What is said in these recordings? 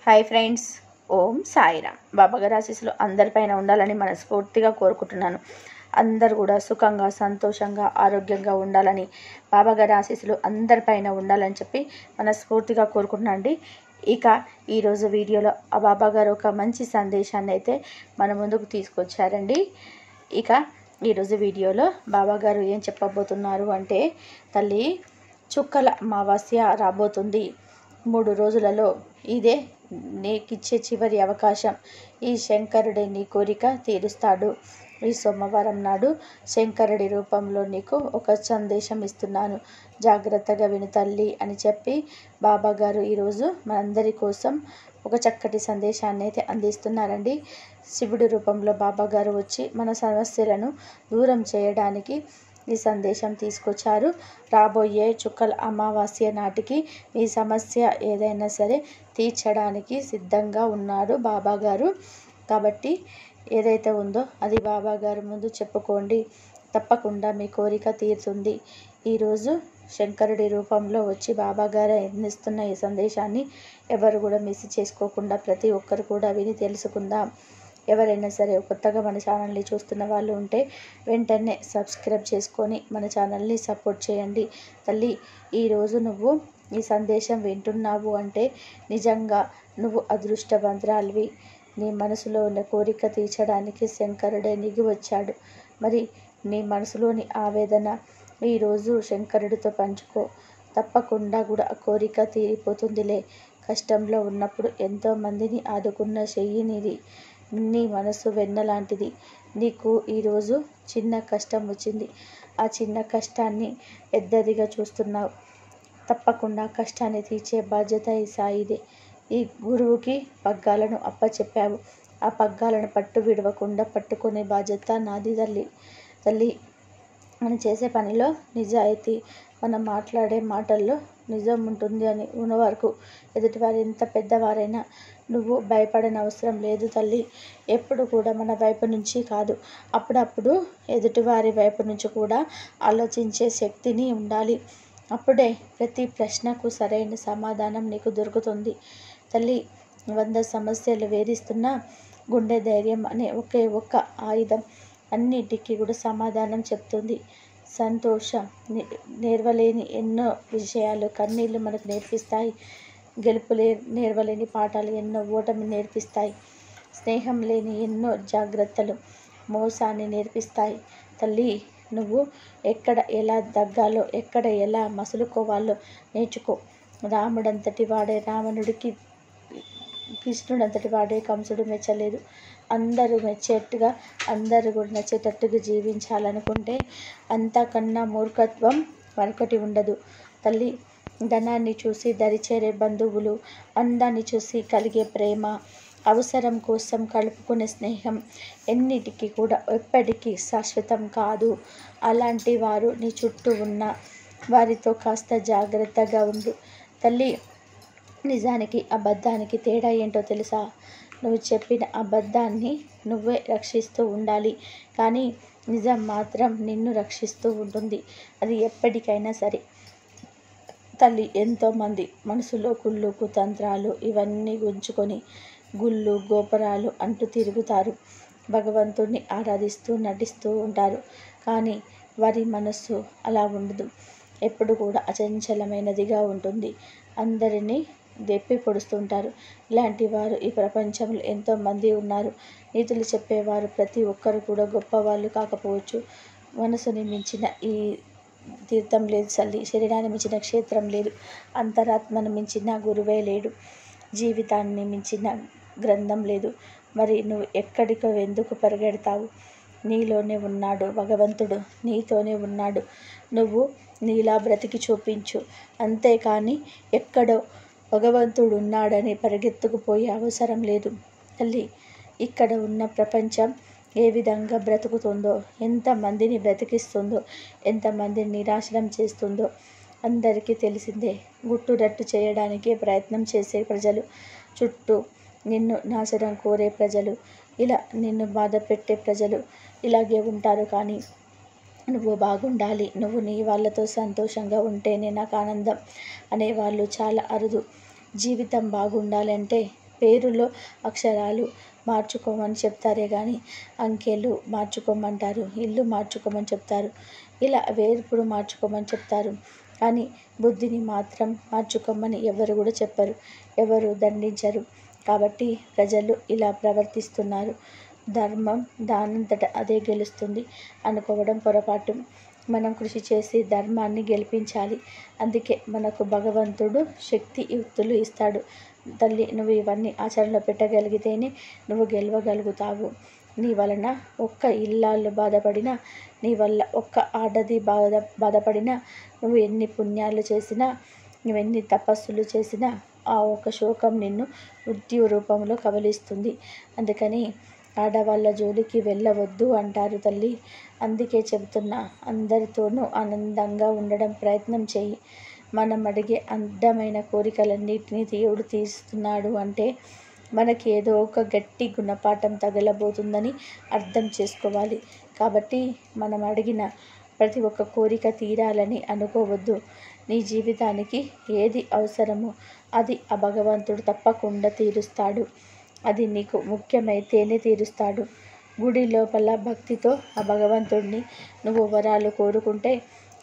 Hi friends, ఓం సాయిరామ్. బాబాగారి ఆశీస్సులు అందరిపైన ఉండాలని మనస్ఫూర్తిగా కోరుకుంటున్నాను. అందరూ కూడా సుఖంగా, సంతోషంగా, ఆరోగ్యంగా ఉండాలని, బాబాగారి ఆశీస్సులు అందరిపైన ఉండాలని చెప్పి మనస్ఫూర్తిగా కోరుకుంటున్నాను అండి. ఇక ఈరోజు వీడియోలో ఆ బాబాగారు ఒక మంచి సందేశాన్ని అయితే మన ముందుకు తీసుకొచ్చారండి. ఇక ఈరోజు వీడియోలో బాబాగారు ఏం చెప్పబోతున్నారు అంటే, తల్లి చుక్కల అమావాస్య రాబోతుంది. 3 రోజులలో ఇదే నీకిచ్చే చివరి అవకాశం. ఈ శంకరుడే నీ కోరిక తీరుస్తాడు. ఈ సోమవారం నాడు శంకరుడి రూపంలో నీకు ఒక సందేశం ఇస్తున్నాను, జాగ్రత్తగా విను తల్లి అని చెప్పి బాబాగారు ఈరోజు మనందరి కోసం ఒక చక్కటి సందేశాన్ని అయితే అందిస్తున్నారండి. శివుడి రూపంలో బాబాగారు వచ్చి మన సమస్యలను దూరం చేయడానికి ఈ సందేశం తీసుకొచ్చారు. రాబోయే చుక్కల అమావాస్య నాటికి మీ సమస్య ఏదైనా సరే తీర్చడానికి సిద్ధంగా ఉన్నాడు బాబాగారు. కాబట్టి ఏదైతే ఉందో అది బాబాగారు ముందు చెప్పుకోండి, తప్పకుండా మీ కోరిక తీరుతుంది. ఈరోజు శంకరుడి రూపంలో వచ్చి బాబాగారు అందిస్తున్న ఈ సందేశాన్ని ఎవరు కూడా మిస్ చేసుకోకుండా ప్రతి ఒక్కరు కూడా విని తెలుసుకుందాం. ఎవరైనా సరే కొత్తగా మన ఛానల్ని చూస్తున్న వాళ్ళు ఉంటే వెంటనే సబ్స్క్రైబ్ చేసుకొని మన ఛానల్ని సపోర్ట్ చేయండి. తల్లి, ఈరోజు నువ్వు ఈ సందేశం వింటున్నావు అంటే నిజంగా నువ్వు అదృష్టవంతురాలివి. నీ మనసులో ఉన్న కోరిక తీర్చడానికి శంకరుడే దిగి వచ్చాడు. మరి నీ మనసులోని ఆవేదన ఈరోజు శంకరుడితో పంచుకో. తప్పకుండా కూడా ఆ కోరిక తీరిపోతుందిలే. కష్టంలో ఉన్నప్పుడు ఎంతోమందిని ఆదుకున్న చెయ్యి నీది. నీ మనసు వెన్నలాంటిది. నీకు ఈరోజు చిన్న కష్టం వచ్చింది. ఆ చిన్న కష్టాన్ని పెద్దదిగా చూస్తున్నావు. తప్పకుండా కష్టాన్ని తీర్చే బాధ్యత ఈ సాయిదే. ఈ గురువుకి పగ్గాలను అప్పచెప్పావు. ఆ పగ్గాలను పట్టు విడవకుండా పట్టుకునే బాధ్యత నాది తల్లి. మనం చేసే పనిలో నిజాయితీ, మనం మాట్లాడే మాటల్లో నిజం ఉంటుంది అని ఉన్న వరకు ఎదుటివారు ఎంత పెద్దవారైనా నువ్వు భయపడని అవసరం లేదు తల్లి. ఎప్పుడు కూడా మన వైపు నుంచి కాదు, అప్పుడప్పుడు ఎదుటివారి వైపు నుంచి కూడా ఆలోచించే శక్తిని ఉండాలి. అప్పుడే ప్రతి ప్రశ్నకు సరైన సమాధానం నీకు దొరుకుతుంది తల్లి. 100 సమస్యలు వేధిస్తున్నా గుండె ధైర్యం అనే ఒకే ఒక్క ఆయుధం అన్నిటికీ కూడా సమాధానం చెప్తుంది. సంతోషం నేర్వలేని ఎన్నో విషయాలు కన్నీళ్లు మనకు నేర్పిస్తాయి. నేర్వలేని పాఠాలు ఎన్నో ఓటమి నేర్పిస్తాయి. స్నేహం లేని ఎన్నో జాగ్రత్తలు మోసాన్ని నేర్పిస్తాయి. తల్లి, నువ్వు ఎక్కడ ఎలా దగ్గాలో, ఎక్కడ ఎలా మసులుకోవాలో నేర్చుకో. రాముడంతటి వాడే రావణుడికి, కృష్ణుడంతటి వాడే కంసుడు మెచ్చలేదు. అందరూ మెచ్చేట్టుగా, అందరూ కూడా నచ్చేటట్టుగా జీవించాలనుకుంటే అంతకన్నా మూర్ఖత్వం మరొకటి ఉండదు తల్లి. ధనాన్ని చూసి దరిచేరే బంధువులు, అందాన్ని చూసి కలిగే ప్రేమ, అవసరం కోసం కలుపుకునే స్నేహం ఎన్నిటికీ కూడా ఎప్పటికీ శాశ్వతం కాదు. అలాంటి వారు నీ చుట్టూ ఉన్న వారితో కాస్త జాగ్రత్తగా ఉండు తల్లి. నిజానికి అబద్ధానికి తేడా ఏంటో తెలుసా? నువ్వు చెప్పిన అబద్ధాన్ని నువ్వే రక్షిస్తూ ఉండాలి, కానీ నిజం మాత్రం నిన్ను రక్షిస్తూ ఉంటుంది. అది ఎప్పటికైనా సరే తల్లి. ఎంతోమంది మనసులో కుళ్ళు కుతంత్రాలు ఇవన్నీ ఉంచుకొని గుళ్ళు గోపురాలు అంటూ తిరుగుతారు. భగవంతుడిని ఆరాధిస్తూ నటిస్తూ ఉంటారు, కానీ వారి మనస్సు అలా ఉండదు. ఎప్పుడు కూడా అచంచలమైనదిగా ఉంటుంది. అందరినీ దెప్పి పొడుస్తుంటారు. ఇలాంటి వారు ఈ ప్రపంచంలో ఎంతోమంది ఉన్నారు. నీతులు చెప్పేవారు ప్రతి ఒక్కరు కూడా గొప్పవాళ్ళు కాకపోవచ్చు. మనసుని మించిన ఈ తీర్థం లేదు తల్లి. శరీరాన్ని మించిన క్షేత్రం లేదు. అంతరాత్మను మించిన గురువే లేడు. జీవితాన్ని మించిన గ్రంథం లేదు. మరి నువ్వు ఎక్కడికో ఎందుకు పరిగెడతావు? నీలోనే ఉన్నాడు భగవంతుడు, నీతోనే ఉన్నాడు. నువ్వు నీలా బ్రతికి చూపించు. అంతేకాని ఎక్కడో భగవంతుడు ఉన్నాడని పరిగెత్తుకుపోయే అవసరం లేదు తల్లి. ఇక్కడ ఉన్న ప్రపంచం ఏ విధంగా బ్రతుకుతుందో, ఎంతమందిని బ్రతికిస్తుందో, ఎంతమందిని నిరాశనం చేస్తుందో అందరికీ తెలిసిందే. గుట్టురట్టు చేయడానికి ప్రయత్నం చేసే ప్రజలు, చుట్టూ నిన్ను నాశనం కోరే ప్రజలు, ఇలా నిన్ను బాధ పెట్టే ప్రజలు ఇలాగే ఉంటారు. కానీ నువ్వు బాగుండాలి, నువ్వు నీ వాళ్ళతో సంతోషంగా ఉంటేనే నాకు ఆనందం అనేవాళ్ళు చాలా అరుదు. జీవితం బాగుండాలంటే పేరులో అక్షరాలు మార్చుకోమని చెప్తారే కానీ అంకెలు మార్చుకోమంటారు, ఇల్లు మార్చుకోమని చెప్తారు, ఇలా వేర్పుడు మార్చుకోమని చెప్తారు. కానీ బుద్ధిని మాత్రం మార్చుకోమని ఎవరు కూడా చెప్పరు, ఎవరు దండించరు. కాబట్టి ప్రజలు ఇలా ప్రవర్తిస్తున్నారు. ధర్మం దానంతట అదే గెలుస్తుంది అనుకోవడం పొరపాటు. మనం కృషి చేసి ధర్మాన్ని గెలిపించాలి. అందుకే మనకు భగవంతుడు శక్తి యుక్తులు ఇస్తాడు. తల్లి, నువ్వు ఇవన్నీ ఆచరణలో పెట్టగలిగితేనే నువ్వు గెలవగలుగుతావు. నీ వలన ఒక్క ఇల్లాలు బాధపడినా, నీ వల్ల ఒక్క ఆడది బాధపడినా, నువ్వు ఎన్ని పుణ్యాలు చేసినా, నువ్వెన్ని తపస్సులు చేసినా ఆ ఒక శోకం నిన్ను మృత్యు రూపంలో కబలిస్తుంది. అందుకని ఆడవాళ్ళ జోలికి వెళ్ళవద్దు అంటారు తల్లి. అందుకే చెబుతున్నా, అందరితోనూ ఆనందంగా ఉండడం ప్రయత్నం చెయ్యి. మనం అడిగే అందమైన కోరికలన్నిటినీ దేవుడు తీరుస్తున్నాడు అంటే మనకి ఏదో ఒక గట్టి గుణపాఠం తగలబోతుందని అర్థం చేసుకోవాలి. కాబట్టి మనం అడిగిన ప్రతి ఒక్క కోరిక తీరాలని అనుకోవద్దు. నీ జీవితానికి ఏది అవసరమో అది ఆ భగవంతుడు తప్పకుండా తీరుస్తాడు. అది నీకు ముఖ్యమైతేనే తీరుస్తాడు. గుడి లోపల భక్తితో ఆ భగవంతుడిని నువ్వు వరాలు కోరుకుంటే,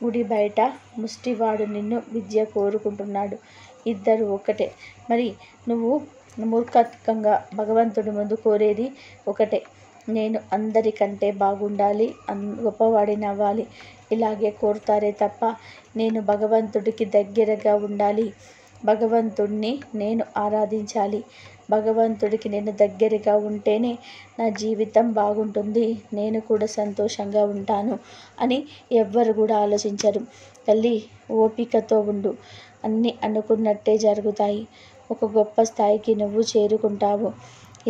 గుడి బయట ముష్టివాడు నిన్ను విద్య కోరుకుంటున్నాడు. ఇద్దరు ఒక్కటే. మరి నువ్వు మూర్ఖంగా భగవంతుడి ముందు కోరేది ఒకటే, నేను అందరికంటే బాగుండాలి, గొప్పవాడిని అవ్వాలి, ఇలాగే కోరుతారే తప్ప నేను భగవంతుడికి దగ్గరగా ఉండాలి, భగవంతుడిని నేను ఆరాధించాలి, భగవంతుడికి నేను దగ్గరగా ఉంటేనే నా జీవితం బాగుంటుంది, నేను కూడా సంతోషంగా ఉంటాను అని ఎవ్వరు కూడా ఆలోచించరు. తల్లి, ఓపికతో ఉండు. అన్నీ అనుకున్నట్టే జరుగుతాయి. ఒక గొప్ప స్థాయికి నువ్వు చేరుకుంటావు.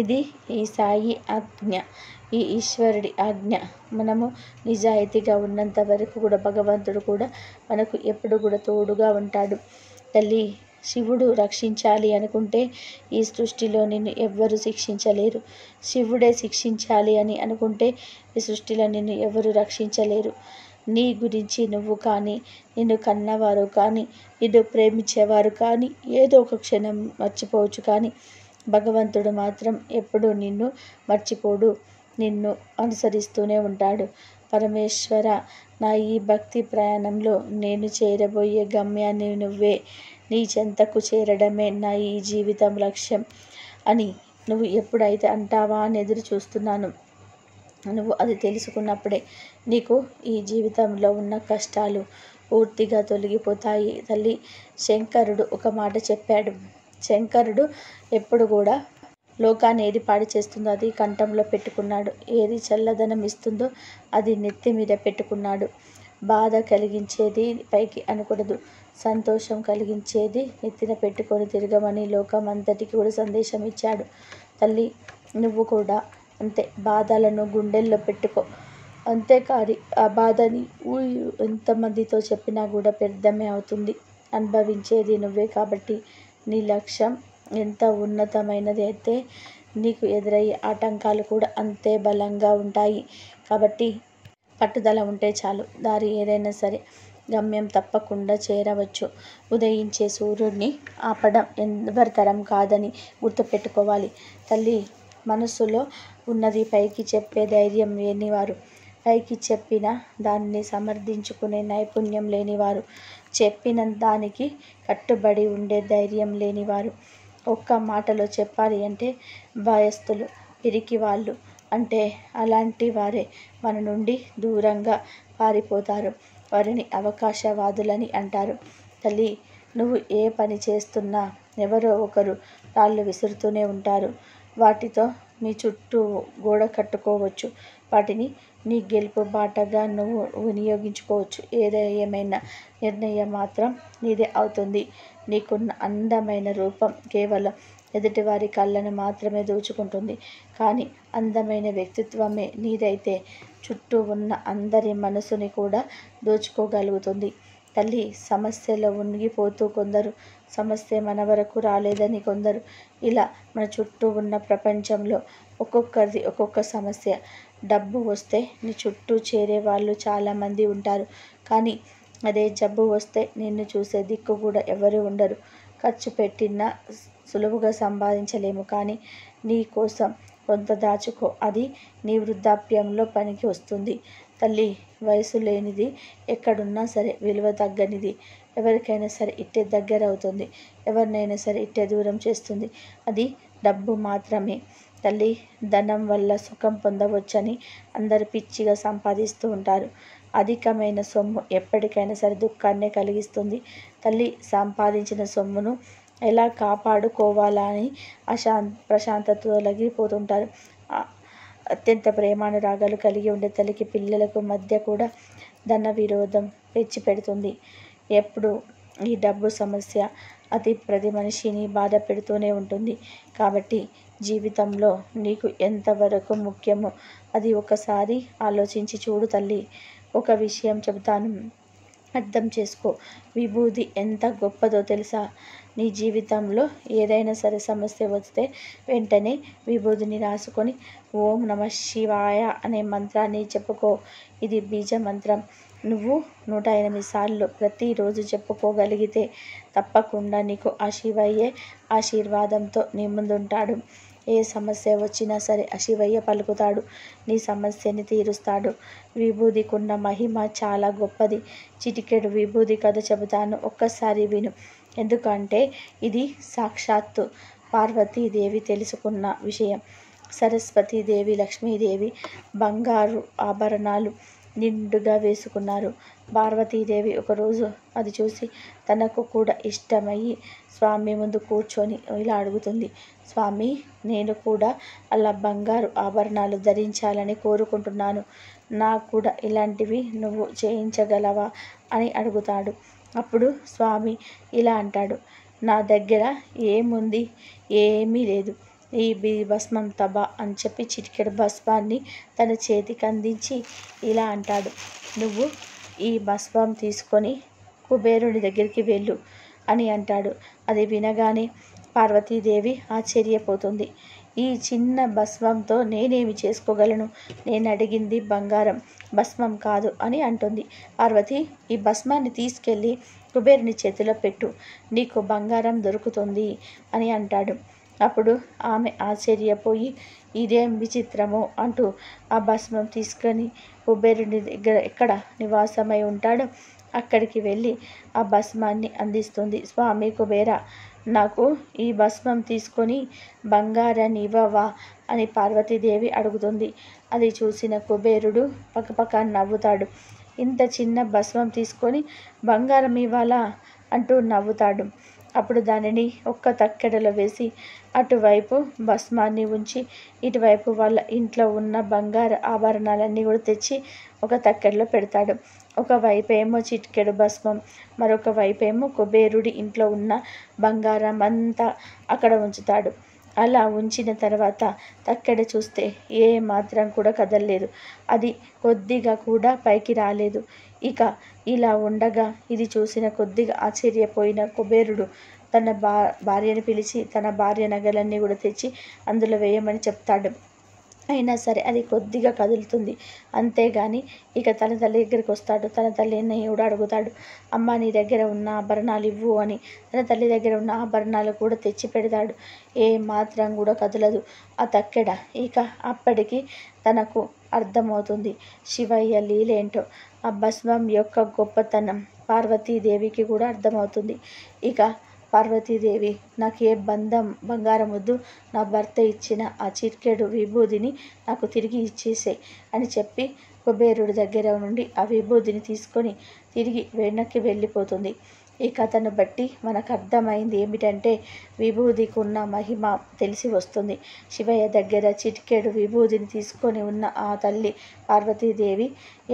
ఇది ఈ సాయి ఆజ్ఞ, ఈ ఈశ్వరుడి ఆజ్ఞ. మనము నిజాయితీగా ఉన్నంత వరకు కూడా భగవంతుడు కూడా మనకు ఎప్పుడు కూడా తోడుగా ఉంటాడు. తల్లి, శివుడు రక్షించాలి అనుకుంటే ఈ సృష్టిలో నిన్ను ఎవ్వరు శిక్షించలేరు. శివుడే శిక్షించాలి అని అనుకుంటే ఈ సృష్టిలో నిన్ను ఎవరు రక్షించలేరు. నీ గురించి నువ్వు కానీ, నిన్ను కన్నవారు కానీ, నిన్ను ప్రేమించేవారు కానీ ఏదో ఒక క్షణం మర్చిపోవచ్చు, కానీ భగవంతుడు మాత్రం ఎప్పుడూ నిన్ను మర్చిపోడు, నిన్ను అనుసరిస్తూనే ఉంటాడు. పరమేశ్వర, నా ఈ భక్తి ప్రయాణంలో నేను చేరబోయే గమ్యాన్ని నువ్వే, నీ చెంతకు చేరడమే నా ఈ జీవితం లక్ష్యం అని నువ్వు ఎప్పుడైతే అంటావా అని ఎదురు చూస్తున్నాను. నువ్వు అది తెలుసుకున్నప్పుడే నీకు ఈ జీవితంలో ఉన్న కష్టాలు పూర్తిగా తొలగిపోతాయి. తల్లి, శంకరుడు ఒక మాట చెప్పాడు. శంకరుడు ఎప్పుడు కూడా లోకాన్ని ఏది పాడు చేస్తుందో అది కంఠంలో పెట్టుకున్నాడు, ఏది చల్లదనం ఇస్తుందో అది నెత్తి మీద పెట్టుకున్నాడు. బాధ కలిగించేది పైకి అనకూడదు, సంతోషం కలిగించేది నెత్తిన పెట్టుకొని తిరగమని లోకం అంతటికి కూడా సందేశం ఇచ్చాడు. తల్లి, నువ్వు కూడా అంతే, బాధలను గుండెల్లో పెట్టుకో. అంతేకాదు, ఆ బాధని ఎంతమందితో చెప్పినా కూడా వ్యర్థమే అవుతుంది. అనుభవించేది నువ్వే. కాబట్టి నీ లక్ష్యం ఎంత ఉన్నతమైనది అయితే నీకు ఎదురయ్యే ఆటంకాలు కూడా అంతే బలంగా ఉంటాయి. కాబట్టి పట్టుదల ఉంటే చాలు, దారి ఏదైనా సరే గమ్యం తప్పకుండా చేరవచ్చు. ఉదయించే సూర్యుడిని ఆపడం ఎవరి తరం కాదని గుర్తుపెట్టుకోవాలి. తల్లి, మనసులో ఉన్నది పైకి చెప్పే ధైర్యం లేనివారు, పైకి చెప్పిన దాన్ని సమర్థించుకునే నైపుణ్యం లేనివారు, చెప్పిన దానికి కట్టుబడి ఉండే ధైర్యం లేనివారు, ఒక్క మాటలో చెప్పాలి అంటే భయస్థులు, పిరికి వాళ్ళు అంటే అలాంటి వారే మన నుండి దూరంగా పారిపోతారు. వారిని అవకాశవాదులని అంటారు. తల్లి, నువ్వు ఏ పని చేస్తున్నా ఎవరో ఒకరు రాళ్ళు విసురుతూనే ఉంటారు. వాటితో నీ చుట్టూ గోడ కట్టుకోవచ్చు, వాటిని నీ గెలుపు బాటగా నువ్వు వినియోగించుకోవచ్చు. ఏమైనా నిర్ణయం మాత్రం నీదే అవుతుంది. నీకున్న అందమైన రూపం కేవలం ఎదుటివారి కళ్ళను మాత్రమే దోచుకుంటుంది, కానీ అందమైన వ్యక్తిత్వమే నీదైతే చుట్టూ ఉన్న అందరి మనసుని కూడా దోచుకోగలుగుతుంది. తల్లి, సమస్యలో మునిగిపోతూ కొందరు, సమస్య మన వరకు రాలేదని కొందరు, ఇలా మన చుట్టూ ఉన్న ప్రపంచంలో ఒక్కొక్కరిది ఒక్కొక్క సమస్య. డబ్బు వస్తే నీ చుట్టూ చేరే వాళ్ళు చాలామంది ఉంటారు, కానీ అదే జబ్బు వస్తే నిన్ను చూసే దిక్కు కూడా ఎవరు ఉండరు. ఖర్చు పెట్టిన సులువుగా సంపాదించలేము, కానీ నీ కోసం కొంత దాచుకో, అది నీ వృద్ధాప్యంలో పనికి వస్తుంది. తల్లి, వయసు లేనిది ఎక్కడున్నా సరే విలువ తగ్గనిది. ఎవరికైనా సరే ఇట్టే దగ్గర అవుతుంది, ఎవరినైనా సరే ఇట్టే దూరం చేస్తుంది. అది డబ్బు మాత్రమే. తల్లి, ధనం వల్ల సుఖం పొందవచ్చని అందరు పిచ్చిగా సంపాదిస్తూ ఉంటారు. అధికమైన సొమ్ము ఎప్పటికైనా సరే దుఃఖాన్నే కలిగిస్తుంది. తల్లి, సంపాదించిన సొమ్మును ఎలా కాపాడుకోవాలా అని ప్రశాంతతతో తొలగిపోతుంటారు. అత్యంత ప్రేమానురాగాలు కలిగి ఉండే తల్లికి పిల్లలకు మధ్య కూడా ధన విరోధం పెడుతుంది. ఎప్పుడు ఈ డబ్బు సమస్య ప్రతి మనిషిని బాధ పెడుతూనే ఉంటుంది. కాబట్టి జీవితంలో నీకు ఎంతవరకు ముఖ్యమో అది ఒకసారి ఆలోచించి చూడు తల్లి. ఒక విషయం చెబుతాను, అర్థం చేసుకో. విభూది ఎంత గొప్పదో తెలుసా? నీ జీవితంలో ఏదైనా సరే సమస్య వస్తే వెంటనే విభూదిని రాసుకొని ఓం నమః శివాయ అనే మంత్రాన్ని చెప్పుకో. ఇది బీజ మంత్రం. నువ్వు 108 సార్లు ప్రతిరోజు చెప్పుకోగలిగితే తప్పకుండా నీకు ఆ శివయ్యే ఆశీర్వాదంతో నీ ముందుంటాడు. ఏ సమస్య వచ్చినా సరే ఆ శివయ్య పలుకుతాడు, నీ సమస్యని తీరుస్తాడు. విభూదికున్న మహిమ చాలా గొప్పది. చిటికెడు విభూది కథ చెబుతాను, ఒక్కసారి విను. ఎందుకంటే ఇది సాక్షాత్తు పార్వతీదేవి తెలుసుకున్న విషయం. సరస్వతీదేవి, లక్ష్మీదేవి బంగారు ఆభరణాలు నిండుగా వేసుకున్నారు. పార్వతీదేవి ఒకరోజు అది చూసి తనకు కూడా ఇష్టమయ్యి స్వామి ముందు కూర్చొని ఇలా అడుగుతుంది, స్వామి, నేను కూడా అలా బంగారు ఆభరణాలు ధరించాలని కోరుకుంటున్నాను. నాకు కూడా ఇలాంటివి నువ్వు చేయించగలవా అని అడుగుతాడు. అప్పుడు స్వామి ఇలా అంటాడు, నా దగ్గర ఏముంది, ఏమీ లేదు. ఈ భస్మం తబా అని చెప్పి చిటికెడు భస్మాన్ని తన చేతికి అందించి ఇలా అంటాడు, నువ్వు ఈ భస్మం తీసుకొని కుబేరుని దగ్గరికి వెళ్ళు అని అంటాడు. అది వినగానే పార్వతీదేవి ఆశ్చర్యపోతుంది. ఈ చిన్న భస్మంతో నేనేమి చేసుకోగలను? నేను అడిగింది బంగారం, భస్మం కాదు అని అంటుంది. పార్వతి, ఈ భస్మాన్ని తీసుకెళ్ళి కుబేరుని చేతిలో పెట్టు, నీకు బంగారం దొరుకుతుంది అని అంటాడు. అప్పుడు ఆమె ఆశ్చర్యపోయి ఇదేం విచిత్రమో అంటూ ఆ భస్మం తీసుకొని కుబేరుని దగ్గర ఎక్కడ నివాసమై ఉంటాడో అక్కడికి వెళ్ళి ఆ భస్మాన్ని అందిస్తుంది. స్వామి కుబేర, నాకు ఈ భస్మం తీసుకొని బంగారాన్ని ఇవ్వవా అని పార్వతీదేవి అడుగుతుంది. అది చూసిన కుబేరుడు పక్కపక్క నవ్వుతాడు. ఇంత చిన్న భస్మం తీసుకొని బంగారం ఇవ్వాలా అంటూ నవ్వుతాడు. అప్పుడు దానిని ఒక్క తక్కెడలో వేసి అటువైపు భస్మాన్ని ఉంచి ఇటువైపు వాళ్ళ ఇంట్లో ఉన్న బంగారు ఆభరణాలన్నీ కూడా తెచ్చి ఒక తక్కెడలో పెడతాడు. ఒకవైపేమో చిటికెడు భస్మం, మరొక వైపేమో కుబేరుడి ఇంట్లో ఉన్న బంగారం అంతా అక్కడ ఉంచుతాడు. అలా ఉంచిన తర్వాత తక్కెడ చూస్తే ఏ మాత్రం కూడా కదలలేదు, అది కొద్దిగా కూడా పైకి రాలేదు. ఇక ఇలా ఉండగా ఇది చూసిన కొద్దిగా ఆశ్చర్యపోయిన కుబేరుడు తన భార్యను పిలిచి తన భార్య నగలన్నీ కూడా తెచ్చి అందులో వేయమని చెప్తాడు. అయినా సరే అది కొద్దిగా కదులుతుంది, అంతేగాని ఇక తన తల్లి దగ్గరికి వస్తాడు. తన తల్లిని కూడా అడుగుతాడు, అమ్మ, నీ దగ్గర ఉన్న ఆభరణాలు ఇవ్వు అని. తన తల్లి దగ్గర ఉన్న ఆభరణాలు కూడా తెచ్చి పెడతాడు. ఏ మాత్రం కూడా కదలదు ఆ తక్కెడ. ఇక అప్పటికి తనకు అర్థమవుతుంది శివయ్య లీలేంటో, ఆ భస్మం యొక్క గొప్పతనం పార్వతీదేవికి కూడా అర్థమవుతుంది. ఇక పార్వతీదేవి, నాకు ఏ బంగారం వద్దు, నా భర్త ఇచ్చిన ఆ చిటికెడు విభూదిని నాకు తిరిగి ఇచ్చేసే అని చెప్పి కుబేరుడి దగ్గర నుండి ఆ విభూదిని తీసుకొని తిరిగి వెనక్కి వెళ్ళిపోతుంది. ఈ కథను బట్టి మనకు అర్థమైంది ఏమిటంటే విభూదికి ఉన్న మహిమ తెలిసి వస్తుంది. శివయ్య దగ్గర చిటికెడు విభూదిని తీసుకొని ఉన్న ఆ తల్లి పార్వతీదేవి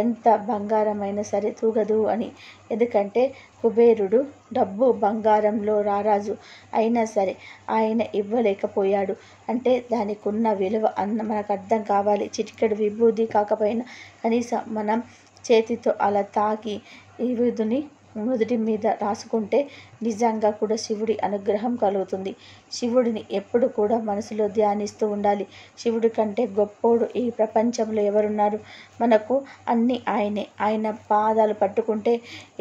ఎంత బంగారమైనా సరే తూగదు అని. ఎందుకంటే కుబేరుడు డబ్బు బంగారంలో రారాజు అయినా సరే ఆయన ఇవ్వలేకపోయాడు అంటే దానికి ఉన్న విలువ మనకు అర్థం కావాలి. చిటికెడు విభూది కాకపోయినా కనీసం మనం చేతితో అలా తాకి ఈ విభూదిని నుదుటి మీద రాసుకుంటే నిజంగా కూడా శివుడి అనుగ్రహం కలుగుతుంది. శివుడిని ఎప్పుడు కూడా మనసులో ధ్యానిస్తూ ఉండాలి. శివుడి కంటే గొప్పోడు ఈ ప్రపంచంలో ఎవరున్నారు? మనకు అన్నీ ఆయనే. ఆయన పాదాలు పట్టుకుంటే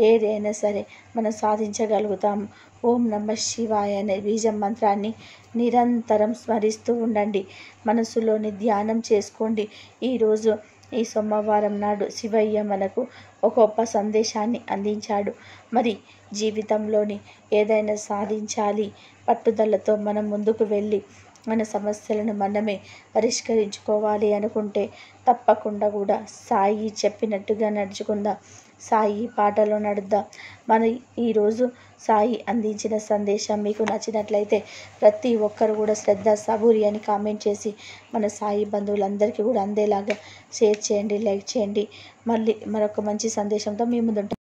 ఏదైనా సరే మనం సాధించగలుగుతాము. ఓం నమః శివాయ అనే బీజం మంత్రాన్ని నిరంతరం స్మరిస్తూ ఉండండి. మనసులోని ధ్యానం చేసుకోండి. ఈరోజు ఈ సోమవారం నాడు శివయ్య మనకు ఒక గొప్ప సందేశాన్ని అందించాడు. మరి జీవితంలోని ఏదైనా సాధించాలి, పట్టుదలతో మనం ముందుకు వెళ్ళి మన సమస్యలను మనమే పరిష్కరించుకోవాలి అనుకుంటే తప్పకుండా కూడా సాయి చెప్పినట్టుగా నడుచుకుందాం. సాయి పాటలో నడుద్దాం. మన ఈరోజు సాయి అందించిన సందేశం మీకు నచ్చినట్లయితే ప్రతి ఒక్కరు కూడా శ్రద్ధ సబూరి అని కామెంట్ చేసి మన సాయి బంధువులందరికీ కూడా అందేలాగా షేర్ చేయండి, లైక్ చేయండి. మళ్ళీ మరొక మంచి సందేశంతో మీ ముందుంటాం.